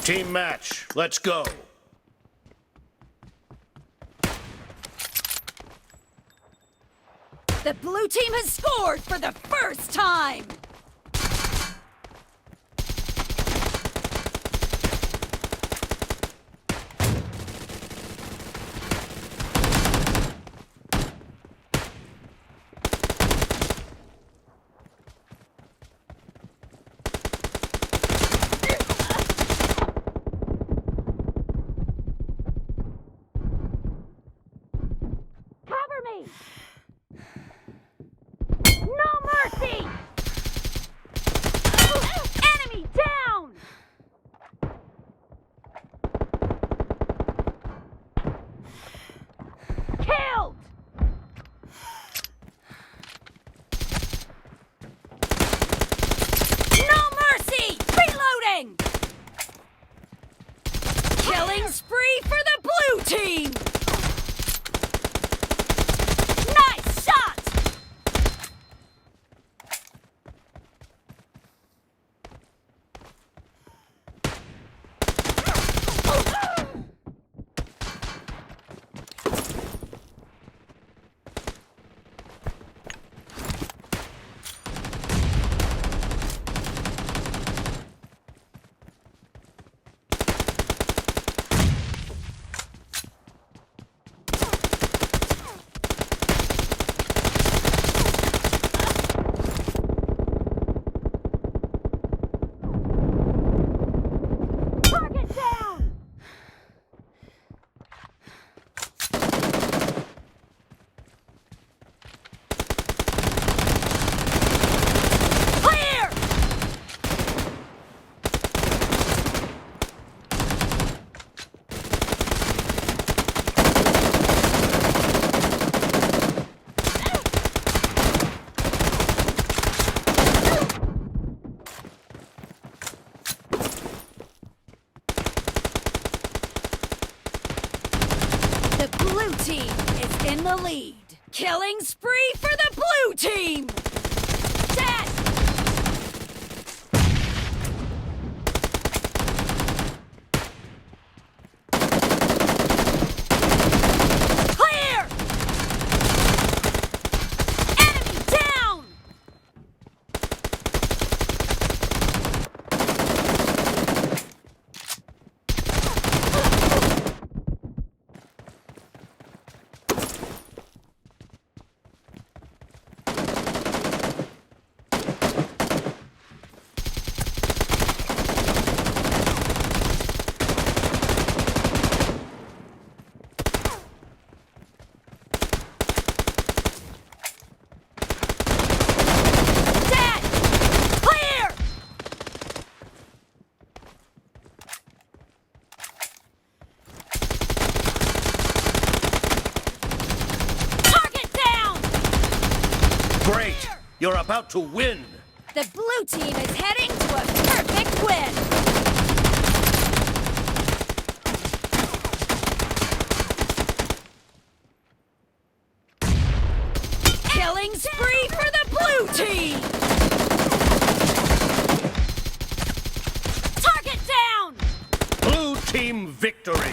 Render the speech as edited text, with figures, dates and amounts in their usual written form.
Team match. Let's go. The blue team has scored for the first time! Cover me! No mercy! Enemy down! Killed! No mercy! Reloading! Killing spree for the blue team! Nice shot! Target down! Clear! The blue team is in the lead. Killing spree for the blue team! Dead! Clear! Enemy down! Dead! Clear! Target down! Great. You're about to win. The blue team is heading to a perfect win! Killing spree for the blue team! Target down! Blue team victory.